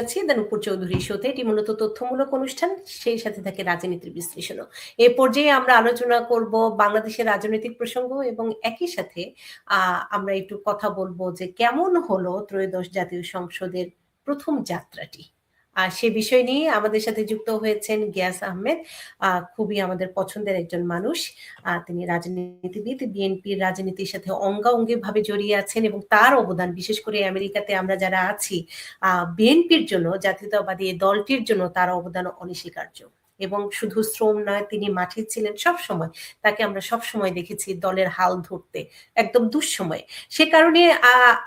আছি দ্য নূপুর চৌধুরী শোতে। এটি মূলত তথ্যমূলক অনুষ্ঠান, সেই সাথে থাকে রাজনীতির বিশ্লেষণও। এ পর্যায়ে আমরা আলোচনা করব বাংলাদেশের রাজনৈতিক প্রসঙ্গ এবং একই সাথে আমরা একটু কথা বলবো যে কেমন হলো ত্রয়োদশ জাতীয় সংসদের প্রথম যাত্রাটি। আর সে বিষয় নিয়ে আমাদের সাথে যুক্ত হয়েছেন গিয়াস আহমেদ। খুবই আমাদের পছন্দের একজন মানুষ। তিনি রাজনীতিবিদ, বিএনপির রাজনীতির সাথে অঙ্গাঅঙ্গিভাবে জড়িয়ে আছেন এবং তার অবদান বিশেষ করে আমেরিকাতে আমরা যারা আছি বিএনপির জন্য, জাতীয়তাবাদী এই দলটির জন্য তার অবদান অনস্বীকার্য। এবং শুধু শ্রম নয়, তিনি মাঠে ছিলেন সব সময়। তাকে আমরা সব সময় দেখেছি দলের হাল ধরতে একদম দুঃসময়ে। সে কারণে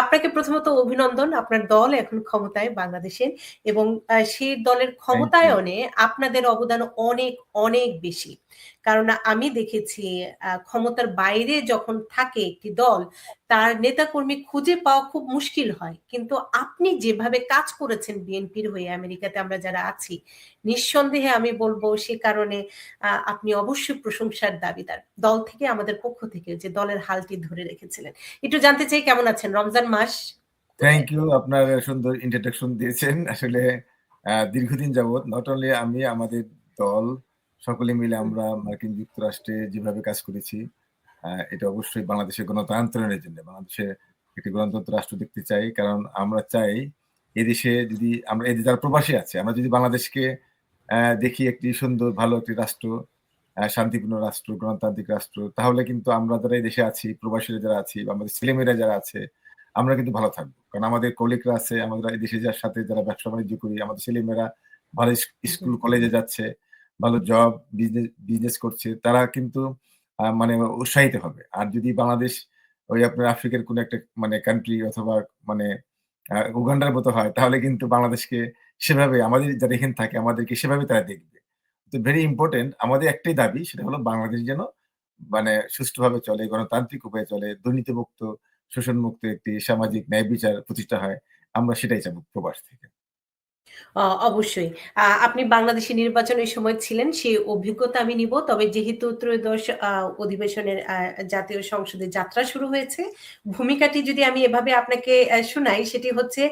আপনাকে প্রথমত অভিনন্দন। আপনার দল এখন ক্ষমতায় বাংলাদেশের এবং সেই দলের থ্যাংক ইউ। ক্ষমতায়নে আপনাদের অবদান অনেক অনেক বেশি। কারণ আমি দেখেছি ক্ষমতার বাইরে যখন থাকে একটি দল, তার নেতাকর্মী খুঁজে পাওয়া খুব মুশকিল হয়। কিন্তু আপনি যেভাবে কাজ করেছেন বিএনপির হয়ে আমেরিকাতে আমরা যারা আছি, নিঃসন্দেহে আমি বলবো সে কারণে আপনি অবশ্যই প্রশংসার দাবিদার দল থেকে, আমাদের পক্ষ থেকে, যে দলের হালটি ধরে রেখেছিলেন। একটু জানতে চাই কেমন আছেন? রমজান মাস। Thank you. আপনার সুন্দর ইন্ট্রোডাকশন দিয়েছেন। আসলে দীর্ঘদিন যাবৎ নট অনলি আমি, আমাদের দল সকলে মিলে আমরা মার্কিন যুক্তরাষ্ট্রে যেভাবে কাজ করেছি, এটা অবশ্যই বাংলাদেশের গণতন্ত্রের জন্য। বাংলাদেশে একটি গণতন্ত্র রাষ্ট্র দেখতে চাই। কারণ আমরা চাই এদেশে যদি আমরা যারা প্রবাসী আছে, আমরা যদি বাংলাদেশকে দেখি একটি সুন্দর ভালো একটি রাষ্ট্র, শান্তিপূর্ণ রাষ্ট্র, গণতান্ত্রিক রাষ্ট্র, তাহলে কিন্তু আমরা যারা এই দেশে আছি, প্রবাসীরা যারা আছি, আমাদের ছেলেমেয়েরা যারা আছে, আমরা কিন্তু ভালো থাকবো। কারণ আমাদের কলিগরা আছে, আমাদের এই দেশে যার সাথে যারা ব্যবসা-বাণিজ্য করি, আমাদের ছেলেমেয়েরা ভালো স্কুল কলেজে যাচ্ছে, ভালো জব, বিজনেস করছে। তারা কিন্তু মানে উৎসাহিত হবে। আর যদি বাংলাদেশ ওই আপনার আফ্রিকার কোনো একটা মানে কান্ট্রি অথবা মানে উগান্ডার মতো হয়, তাহলে কিন্তু বাংলাদেশকে সেভাবে আমাদের যারা এখানে থাকে, আমাদেরকে সেভাবে তারা দেখবে। তো ভেরি ইম্পোর্টেন্ট আমাদের একটাই দাবি, সেটা হলো বাংলাদেশ যেন মানে সুষ্ঠুভাবে চলে, গণতান্ত্রিক উপায়ে চলে, দুর্নীতিমুক্ত, শোষণমুক্ত একটি সামাজিক ন্যায় বিচার প্রতিষ্ঠা হয়। আমরা সেটাই চাবো প্রবাস থেকে। অবশ্যই। আপনি বাংলাদেশে নির্বাচনের সময় ছিলেন, সেই অভিজ্ঞতা আমি নিব। তবে যেহেতু ত্রয়োদশ অধিবেশনের জাতীয় সংসদের যাত্রা শুরু হয়েছে, ভূমিকাটি যদি আমি এভাবে আপনাকে শোনাই, সেটি হচ্ছে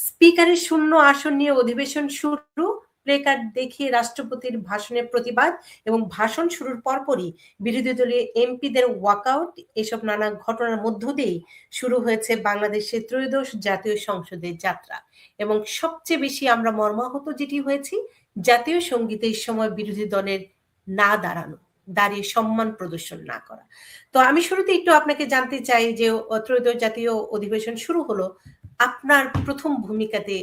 স্পিকারের শূন্য আসন নিয়ে অধিবেশন শুরু, প্লে কার্ড দেখিয়ে রাষ্ট্রপতির ভাষণের প্রতিবাদ এবং ভাষণ শুরুর পরপরই বিরোধী দলীয় এমপিদের ওয়াকআউট, এসব নানা ঘটনার মধ্য দিয়েই শুরু হয়েছে বাংলাদেশের ত্রয়োদশ জাতীয় সংসদের যাত্রা। এবং সবচেয়ে বেশি আমরা মর্মাহত যেটি হয়েছি, জাতীয় সঙ্গীতের সময় বিরোধী দলের না দাঁড়ানো, দাঁড়িয়ে সম্মান প্রদর্শন না করা। তো আমি শুরুতে একটু আপনাকে জানতে চাই যে ত্রয়োদশ জাতীয় অধিবেশন শুরু হলো, আপনার প্রথম ভূমিকাতে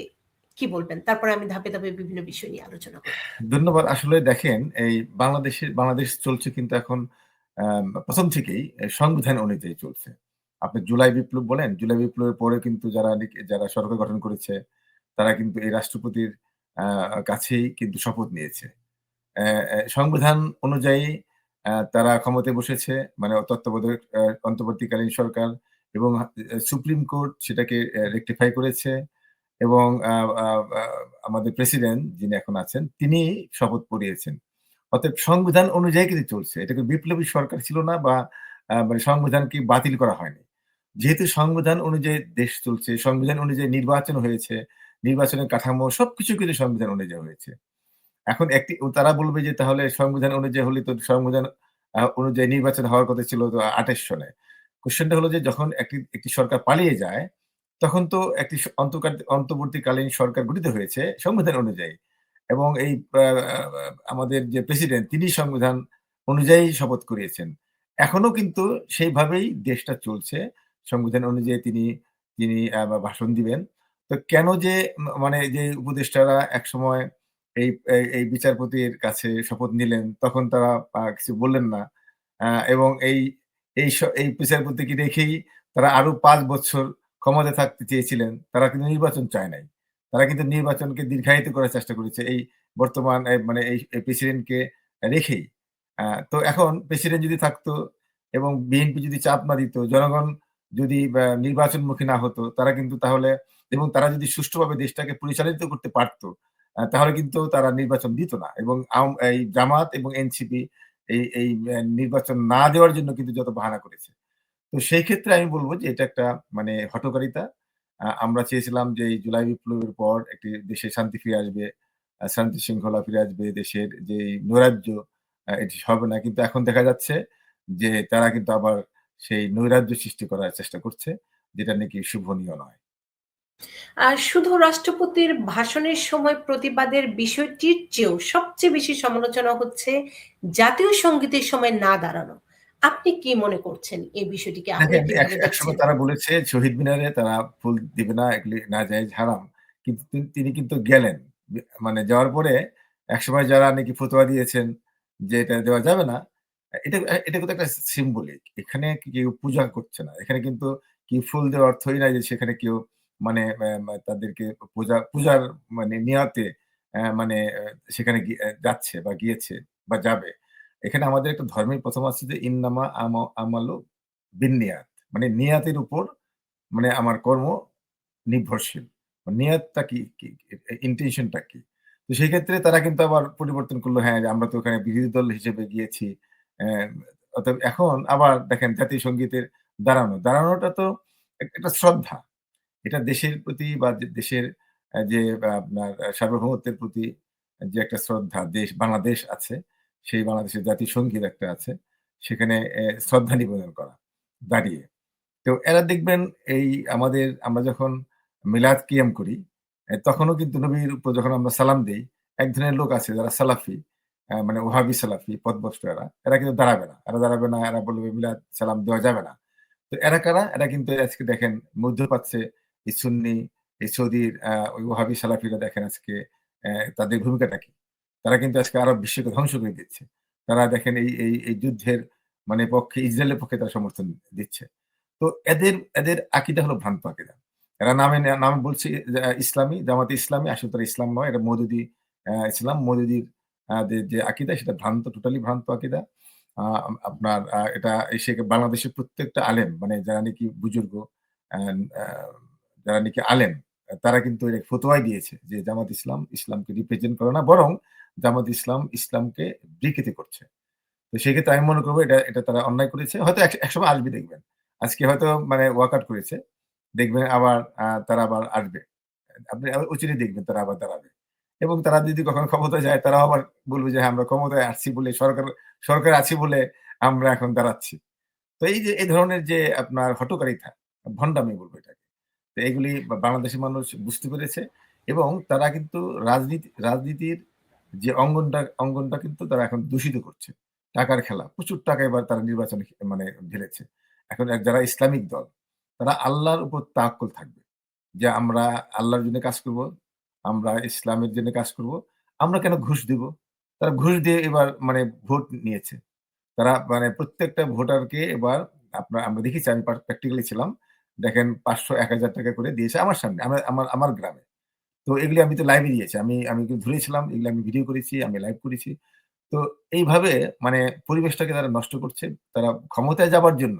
কি বলবেন? তারপরে আমি ধাপে ধাপে বিভিন্ন বিষয় নিয়ে আলোচনা করব। ধন্যবাদ। আসলে দেখেন এই বাংলাদেশ চলছে কিন্তু এখন ১ম থেকেই সংবিধান অনুযায়ী চলছে। আপনি জুলাই বিপ্লব বলেন, জুলাই বিপ্লবের পরে কিন্তু যারা সরকার গঠন করেছে, তারা কিন্তু এই রাষ্ট্রপতির আ কাছেই কিন্তু শপথ নিয়েছে। সংবিধান অনুযায়ী তারা ক্ষমতায় বসেছে, মানে তত্ত্বাবধায়ক অন্তর্বর্তীকালীন সরকার, এবং সুপ্রিম কোর্ট সেটাকে রেকটিফাই করেছে, এবং আ আ আ আমাদের প্রেসিডেন্ট যিনি এখন আছেন, তিনি শপথ পড়িয়েছেন। অতএব সংবিধান অনুযায়ী কিন্তু চলছে। এটা কি বিপ্লবী সরকার ছিল না, বা মানে সংবিধানকে বাতিল করা হয়নি। যেহেতু সংবিধান অনুযায়ী দেশ চলছে, সংবিধান অনুযায়ী নির্বাচন হয়েছে, নির্বাচনের কাঠামো সবকিছু কিন্তু সংবিধান অনুযায়ী হয়েছে। এখন তারা বলবে যে তাহলে সংবিধান অনুযায়ী হলে তো সংবিধান অনুযায়ী নির্বাচন হওয়ার কথা ছিল তো ২৮ সনে। কোয়েশ্চেনটা হলো যে যখন একটি সরকার পালিয়ে যায়, তখন তো একটি অন্তর্বর্তীকালীন সরকার গঠিত হয়েছে সংবিধান অনুযায়ী। এবং এই আ আ আমাদের যে প্রেসিডেন্ট, তিনি সংবিধান অনুযায়ী শপথ করিয়েছেন। এখনো কিন্তু সেইভাবেই দেশটা চলছে। সংবিধান অনুযায়ী তিনি তিনি ভাষণ দিবেন। তো কেন যে মানে যে উপদেষ্টারা একসময় এই বিচারপতির কাছে শপথ নিলেন, তখন তারা কিছু বললেন না। এবং এই বিচারপতিকে রেখেই তারা আরো ৫ বছর ক্ষমতায় থাকতে চেয়েছিলেন। তারা কিন্তু নির্বাচন চায় নাই। তারা কিন্তু নির্বাচনকে দীর্ঘায়িত করার চেষ্টা করেছে এই বর্তমান মানে এই প্রেসিডেন্টকে রেখেই। তো এখন প্রেসিডেন্ট যদি থাকতো এবং বিএনপি যদি চাপ না দিত, জনগণ যদি নির্বাচনমুখী না হতো, তারা কিন্তু তাহলে, এবং তারা যদি সুষ্ঠুভাবে দেশটাকে পরিচালিত করতে পারত, তাহলে কিন্তু তারা নির্বাচন দিত না। এবং এই জামাত এবং এনসিপি এই নির্বাচন না দেওয়ার জন্য কিন্তু যত বাহানা করেছে। তো সেই ক্ষেত্রে আমি বলব যে এটা একটা মানে হঠকারিতা। আমরা চেয়েছিলাম যে এই জুলাই বিপ্লবের পর একটি দেশে শান্তি ফিরে আসবে, শান্তি শৃঙ্খলা ফিরে আসবে। দেশের যে এই নৈরাজ্য এটি হবে না। কিন্তু এখন দেখা যাচ্ছে যে তারা কিন্তু আবার সেই নৈরাজ্য সৃষ্টি করার চেষ্টা করছে, যেটা নাকি শুভনীয় নয়। আর শুধু রাষ্ট্রপতির ভাষণের সময় প্রতিবাদের বিষয়টির চেয়েও সবচেয়ে বেশি সমালোচনা হচ্ছে জাতীয় সঙ্গীতের সময় না দাঁড়ানো। আপনি কি মনে করছেন এই বিষয়টিকে আপনি দেখেন কিভাবে একসময় দেখছেন? তারা বলেছে শহীদ মিনারে তারা ফুল দিবে না, এগুলি নাজায়েজ হারাম। কিন্তু তিনি কিন্তু গেলেন। মানে যাওয়ার পরে একসময় যারা নাকি ফতোয়া দিয়েছেন যে এটা দেওয়া যাবে না, এটা কিন্তু একটা সিম্বলিক। এখানে কেউ পূজা করছে না। এখানে কিন্তু কেউ ফুল দেওয়ার অর্থই নাই যে সেখানে কেউ মানে তাদেরকে পূজার মানে নিয়তে মানে সেখানে যাচ্ছে বা গিয়েছে বা যাবে। এখানে আমাদের একটা ধর্মের প্রথম আছে যে ইন্নামা আমালু বিন্নিয়াত। মানে নিয়াতের উপর মানে আমার কর্ম নির্ভরশীল। নিয়াতটা কি ইনটেনশন টা কি? তো সেই ক্ষেত্রে তারা কিন্তু আবার পরিবর্তন করল। হ্যাঁ, আমরা তো ওখানে বিরোধী দল হিসেবে গিয়েছি। অ্যা অতএব এখন আবার দেখেন জাতীয় সংগীতের দাঁড়ানোটা তো একটা শ্রদ্ধা। এটা দেশের প্রতি বা দেশের যে আপনার সার্বভৌমত্বের প্রতি যে একটা শ্রদ্ধা, বাংলাদেশ আছে, সেই বাংলাদেশের জাতীয় সংগীত একটা আছে। সেখানে শ্রদ্ধা নিবেদন করা, দাঁড়িয়ে। তো এরা দেখবেন এই আমরা যখন মিলাদ কিয়াম করি, তখনও কিন্তু নবীর উপর যখন আমরা সালাম দেই, এক ধরনের লোক আছে যারা সালাফি, মানে ওহাবি সালাফি, পথভ্রষ্ট এরা। এরা কিন্তু দাঁড়াবে না। এরা দাঁড়াবে না, এরা বলবে মিলাদ সালাম দেওয়া যাবে না। তো এরা কারা? এরা কিন্তু আজকে দেখেন মধ্যপ্রাচ্যে এই সুন্নি, এই সৌদির ওই ওহাবি সালাফিরা দেখেন আজকে তাদের ভূমিকাটা কি? তারা কিন্তু আজকে আরব বিশ্বকে ধ্বংস করে দিচ্ছে। তারা দেখেন এই যুদ্ধের মানে পক্ষে ইসরায়েলের পক্ষে তারা সমর্থন দিচ্ছে। তো এদের আকীদা হলো ভ্রান্ত আকীদা। এরা নাম বলছে ইসলামী, জামাতে ইসলামী, আসলে তারা ইসলাম নয়। এটা মওদুদি ইসলাম। মওদুদির যে আকীদা সেটা ভ্রান্ত, টোটালি ভ্রান্ত আকীদা। আপনার এটা এসে বাংলাদেশের প্রত্যেকটা আলেম মানে যারা নাকি বুজুর্গ অ্যান আ যারা নাকি আলেম তারা কিন্তু এর ফতোয়াই দিয়েছে যে জামাত ইসলাম ইসলামকে রিপ্রেজেন্ট করে না। বরং জামাত ইসলাম ইসলামকে বিকৃতি করছে। তো সেক্ষেত্রে আমি মনে করব এটা তারা অন্যায় করেছে। হয়তো একসময় আসবে দেখবেন। আজকে হয়তো মানে ওয়াকআউট করেছে। দেখবেন আবার তারা আবার আসবে। আপনি অচিরেই দেখবেন তারা আবার দাঁড়াবে। এবং তারা যদি কখনো ক্ষমতায় যায় তারাও আবার বলবে যে, "হ্যাঁ, আমরা ক্ষমতায় আসছি বলে সরকার আছি বলে আমরা এখন দাঁড়াচ্ছি।" তো এই যে এই ধরনের যে আপনার হঠকারিতা, ভন্ডামি বলব এটাকে। তো এগুলি বাংলাদেশের মানুষ বুঝতে পেরেছে এবং তারা কিন্তু রাজনীতির যে অঙ্গনটা কিন্তু তারা এখন দূষিত করছে। টাকার খেলা। প্রচুর টাকা এবার তারা নির্বাচনে মানে ঢেলেছে। এখন যারা ইসলামিক দল, তারা আল্লাহর উপর তাওয়াক্কুল থাকবে। যে আমরা আল্লাহর জন্য কাজ করব, আমরা ইসলামের জন্য কাজ করব। আমরা কেন ঘুষ দিব? তারা ঘুষ দিয়ে এবার মানে ভোট নিয়েছে। তারা মানে প্রত্যেকটা ভোটারকে এবার আমরা দেখেছি আমি প্র্যাকটিক্যালি ছিলাম। দেখেন ৳৫০০, ৳১,০০০ করে দিয়েছে আমার সামনে। আমার গ্রামে। তো এগুলি আমি তো লাইভে দিয়েছি। আমি কিন্তু ধরেছিলাম, এগুলো আমি ভিডিও করেছি, আমি লাইভ করেছি। তো এইভাবে মানে পরিবেশটাকে তারা নষ্ট করছে। তারা ক্ষমতায় যাবার জন্য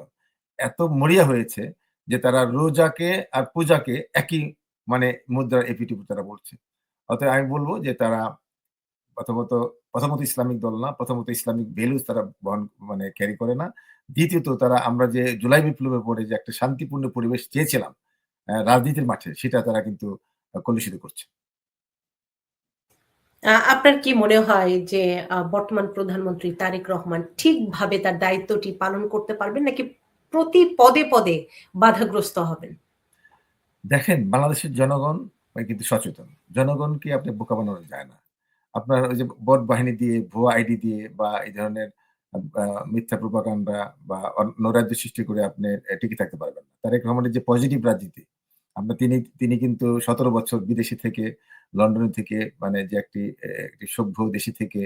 এত মরিয়া হয়েছে যে তারা রোজাকে আর পূজাকে একই মানে মুদ্রার এপিঠ-ওপিঠ তারা বলছে। অতএব আমি বলব যে তারা প্রথমত প্রথমত ইসলামিক দল না। প্রথমত ইসলামিক ভ্যালুস তারা মানে ক্যারি করে না। দ্বিতীয়ত তারা আমরা যে জুলাই বিপ্লবের পরে যে একটা শান্তিপূর্ণ পরিবেশ চেয়েছিলাম রাজনীতির মাঠে সেটা তারা কিন্তু কলুষিত করছে। আপনার কি মনে হয় যে বর্তমান প্রধানমন্ত্রী তারেক রহমান ঠিকভাবে তার দায়িত্বটি পালন করতে পারবেন নাকি প্রতি পদে বাধাগ্রস্ত হবেন? দেখেন বাংলাদেশের জনগণ কিন্তু সচেতন। জনগণকে আপনি বোকা বানানো যায় না। আপনার ওই যে বট বাহিনী দিয়ে, ভুয়া আইডি দিয়ে বা এই ধরনের আ আ মিথ্যা প্রোপাগান্ডা বা নৈরাজ্য সৃষ্টি করে আপনি টিকে থাকতে পারবেন না। তারেক রহমানের যে পজিটিভ রাজনীতি, তিনি কিন্তু ১৭ বছর বিদেশে থেকে লন্ডনে থেকে মানে যে একটি সভ্য দেশে থেকে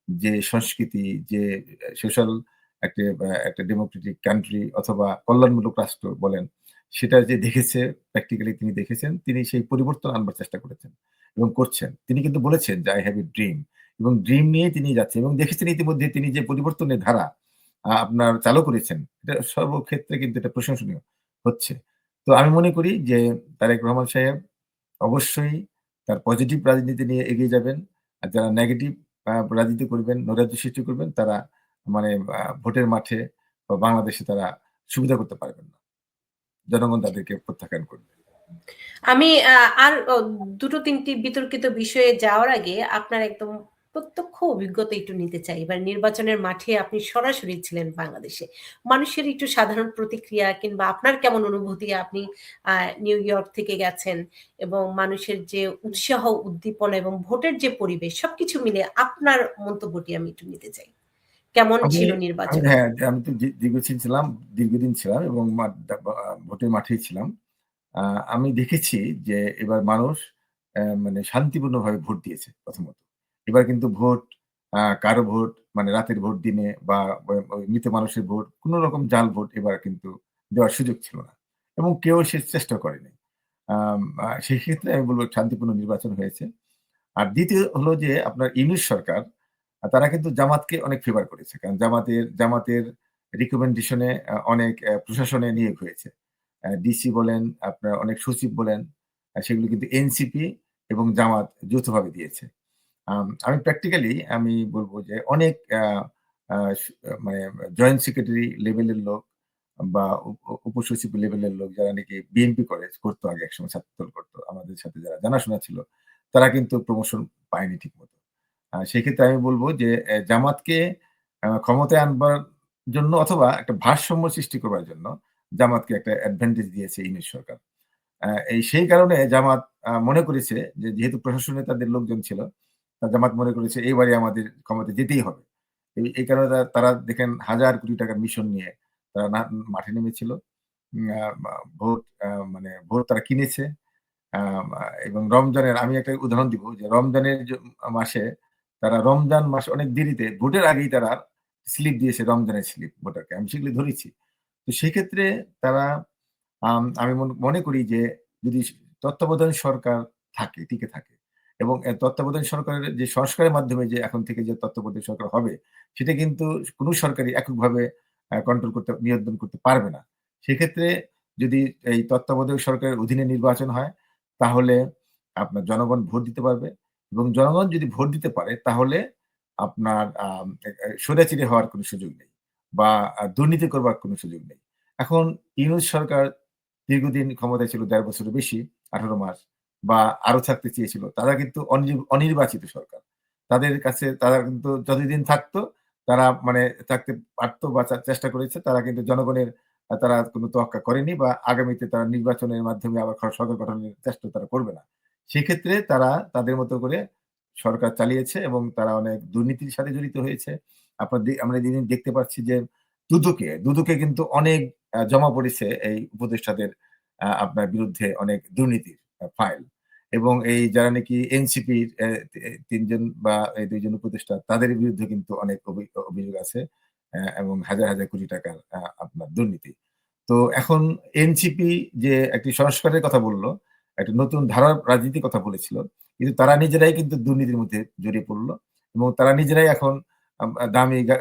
যে সংস্কৃতি, যে সোশ্যাল একটা ডেমোক্রেটিক কান্ট্রি অথবা কল্যাণমূলক রাষ্ট্র বলেন, সেটা যে দেখেছে প্র্যাকটিক্যালি তিনি দেখেছেন। তিনি সেই পরিবর্তন আনবার চেষ্টা করেছেন এবং করছেন। তিনি কিন্তু বলেছেন যে, "I have a dream" এবং ড্রিম নিয়েই তিনি যাচ্ছেন এবং দেখেছেন ইতিমধ্যে তিনি যে পরিবর্তনের ধারা আপনার চালু করেছেন, এটা সর্বক্ষেত্রে কিন্তু এটা প্রশংসনীয় হচ্ছে। তো আমি মনে করি যে তারেক রহমান সাহেব অবশ্যই তার পজিটিভ রাজনীতি নিয়ে এগিয়ে যাবেন। আর যারা নেগেটিভ রাজনীতি করবেন, নৈরাজ্য সৃষ্টি করবেন তারা মানে ভোটের মাঠে বা বাংলাদেশে তারা সুবিধা করতে পারবেন না। জনগণ তাদেরকে প্রত্যাখ্যান করবে। আমি আর ২ টো ৩ টি বিতর্কিত বিষয়ে যাওয়ার আগে আপনার একদম প্রত্যক্ষ অভিজ্ঞতা একটু নিতে চাই। এবার নির্বাচনের মাঠে আপনি সরাসরি ছিলেন বাংলাদেশে। মানুষের একটু সাধারণ প্রতিক্রিয়া কিংবা আপনার কেমন অনুভূতি? আপনি আ নিউ ইয়র্ক থেকে গেছেন এবং মানুষের যে উৎসাহ, উদ্দীপনা এবং ভোটের যে পরিবেশ সবকিছু মিলে আপনার মন্তব্যটি আমি একটু নিতে চাই। কেমন আমি ছিল আমি নির্বাচন? হ্যাঁ, আমি তো দীর্ঘদিন ছিলাম এবং ভোটের মাঠেই ছিলাম। আ আমি দেখেছি যে এবার মানুষ মানে শান্তিপূর্ণভাবে ভোট দিয়েছে প্রথমত। এবার কিন্তু ভোট কারো ভোট মানে রাতের ভোট দিনে বা ওই মৃত মানুষের ভোট কোন রকম জাল ভোট এবার কিন্তু দেওয়ার সুযোগ ছিল না। এবং কেউ সে চেষ্টা করেনি। সেক্ষেত্রে আমি বলব শান্তিপূর্ণ নির্বাচন হয়েছে। আর ২য় হলো যে আপনার ইউনূস সরকার তারা কিন্তু জামাতকে অনেক ফেভার করেছে। কারণ জামাতের রিকমেন্ডেশন এ অনেক প্রশাসনে নিয়োগ হয়েছে। ডিসি বলেন, আপনার অনেক সচিব বলেন, সেগুলো কিন্তু এনসিপি এবং জামাত যৌথভাবে দিয়েছে। আমি প্র্যাকটিক্যালি আমি বলব যে অনেক আ আ স মানে জয়েন্ট সেক্রেটারি লেভেলের লোক বা উপসচিব লেভেলের লোক যারা নাকি বিএনপি করতো আগে একসময় ছাত্রদল করতো। আমাদের সাথে যারা জানাশোনা ছিল, তারা কিন্তু প্রমোশন পায়নি ঠিকমতো। সেক্ষেত্রে আমি বলব যে জামাতকে ক্ষমতায় আনবার জন্য অথবা একটা ভারসাম্য সৃষ্টি করবার জন্য জামাতকে একটা অ্যাডভান্টেজ দিয়েছে ইউনূস সরকার। সেই কারণে জামাত মনে করেছে যে যেহেতু প্রশাসনে তাদের লোকজন ছিল, জামাত মনে করেছে এইবারে আমাদের ক্ষমতায় যেতেই হবে। এই কারণে তারা দেখেন হাজার কোটি টাকার মিশন নিয়ে তারা মাঠে নেমেছিল। উম আ মা ভোট মানে ভোট তারা কিনেছে। এবং রমজানের আমি একটা উদাহরণ দিব যে রমজানের মাসে তারা রমজান মাস অনেক দেরিতে ভোটের আগেই তারা স্লিপ দিয়েছে রমজানের স্লিপ ভোটারকে। আমি সেগুলো ধরেছি। তো সেক্ষেত্রে তারা আমি মনে করি যে যদি তত্ত্বাবধায়ক সরকার টিকে থাকে এবং তত্ত্বাবধায়ক সরকারের যে সংস্কারের মাধ্যমে যে এখন থেকে যে তত্ত্বাবধায়ক সরকার হবে, সেটা কিন্তু কোন সরকারই এককভাবে কন্ট্রোল নিয়ন্ত্রণ করতে পারবে না। সেক্ষেত্রে যদি এই তত্ত্বাবধায়ক সরকারের অধীনে নির্বাচন হয়, তাহলে আপনার জনগণ ভোট দিতে পারবে এবং জনগণ যদি ভোট দিতে পারে তাহলে আপনার আম এ এ স্বৈরাচারী হওয়ার কোন সুযোগ নেই বা দুর্নীতি করবার কোন সুযোগ নেই। এখন ইউনূস সরকার দীর্ঘদিন ক্ষমতায় ছিল ১.৫ বছরের বেশি, ১৮ মাস বা আরো থাকতে চেয়েছিল। তারা কিন্তু অনির্বাচিত সরকার। তাদের কাছে তারা কিন্তু যতদিন থাকতো তারা মানে থাকতে পারত বা চেষ্টা করেছে। তারা কিন্তু জনগণের তারা কোন তোয়াক্কা করেনি বা আগামীতে তারা নির্বাচনের মাধ্যমে আবার সরকার গঠনের চেষ্টা তারা করবে না। সেক্ষেত্রে তারা তাদের মতো করে সরকার চালিয়েছে এবং তারা অনেক দুর্নীতির সাথে জড়িত হয়েছে। আমরা দিন, দিন দেখতে পাচ্ছি যে দুদকে কিন্তু অনেক জমা পড়েছে এই উপদেষ্টাদের আপনার বিরুদ্ধে অনেক দুর্নীতির ফাইল। এবং এই যারা নাকি এনসিপির ৩ জন বা এই ২ জন উপদেষ্টা তাদের বিরুদ্ধে কিন্তু অনেক অভিযোগ আছে। এবং হাজার, হাজার কোটি টাকার আপনার দুর্নীতি। তো এখন এনসিপি যে একটি সংস্কারের কথা বলল, একটা নতুন ধারার রাজনীতির কথা বলেছিল। কিন্তু তারা নিজেরাই কিন্তু দুর্নীতির মধ্যে জড়িয়ে পড়ল এবং তারা নিজেরাই এখন আম দামি গা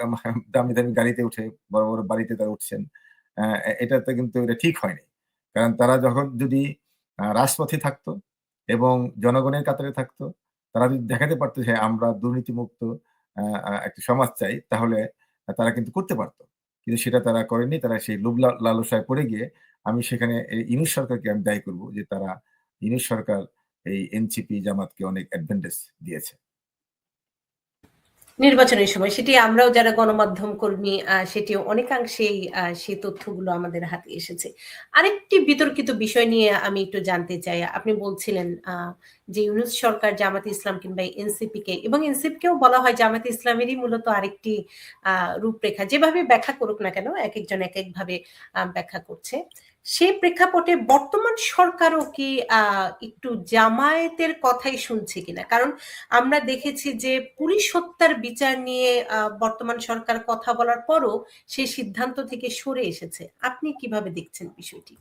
দামি, দামি গাড়িতে উঠে বড়, বড় বাড়িতে তারা উঠছেন। এটাতে কিন্তু এটা ঠিক হয়নি। কারণ তারা যখন যদি রাজপথে থাকতো এবং জনগণের কাতারে থাকতো, তারা যদি দেখাতে পারত যে আমরা দুর্নীতিমুক্ত আ আ একটা সমাজ চাই, তাহলে তারা কিন্তু করতে পারত। কিন্তু সেটা তারা করেনি। তারা সেই লোভ লালসায় পড়ে গিয়ে আমি সেখানে এই ইউনূস সরকারকে আমি দায়ী করব যে তারা ইউনূস সরকার এই এনসিপি জামাতকে অনেক অ্যাডভান্টেজ দিয়েছে। নির্বাচনের সময় সেটি আমরাও যারা গণমাধ্যম কর্মী সেটিও অনেকাংশেই সেই তথ্যগুলো আমাদের হাতে এসেছে। আরেকটি বিতর্কিত বিষয় নিয়ে আমি একটু জানতে চাই। আপনি বলছিলেন যে ইউনূস সরকার জামাতে ইসলাম কিংবা এনসিপি কে এবং এনসিপি কেও বলা হয় জামাতে ইসলামেরই মূলত আরেকটি আ রূপরেখা। যেভাবে ব্যাখ্যা করুক না কেন, একেকজন একেকভাবে ব্যাখ্যা করছে। সেই প্রেক্ষাপটে বর্তমান সরকারও কি একটু জামায়াতের কথাই শুনছে কিনা? কারণ আমরা দেখেছি যে পুলিশ হত্যার বিচার নিয়ে বর্তমান সরকার কথা বলার পরও সেই সিদ্ধান্ত থেকে সরে এসেছে। আপনি কিভাবে দেখছেন বিষয়টি?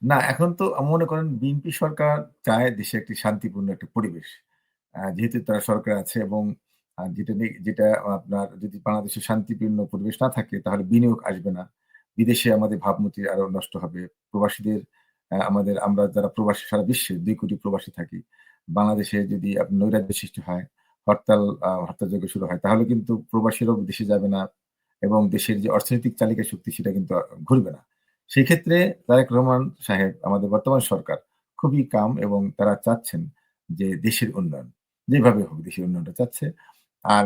না, এখন তো মনে করেন বিএনপি সরকার চায় দেশে একটি শান্তিপূর্ণ একটা পরিবেশ। যেহেতু তারা সরকার আছে এবং যেটা আপনার যদি বাংলাদেশে শান্তিপূর্ণ পরিবেশ না থাকে তাহলে বিনিয়োগ আসবে না। বিদেশে আমাদের ভাবমূর্তি আরো নষ্ট হবে। প্রবাসীদের আমরা যারা প্রবাসী সারা বিশ্বে ২ কোটি প্রবাসী থাকি। বাংলাদেশে যদি নৈরাজ্য সৃষ্টি হয়, হত্যাযজ্ঞ শুরু হয় তাহলে কিন্তু প্রবাসীরাও দেশে যাবে না এবং দেশের যে অর্থনৈতিক চালিকা শক্তি সেটা কিন্তু ঘুরবে না। সেই ক্ষেত্রে তারেক রহমান সাহেব আমাদের বর্তমান সরকার খুবই কাম এবং তারা চাচ্ছেন যে দেশের উন্নয়ন। যেভাবে হোক দেশের উন্নয়নটা চাচ্ছে। আর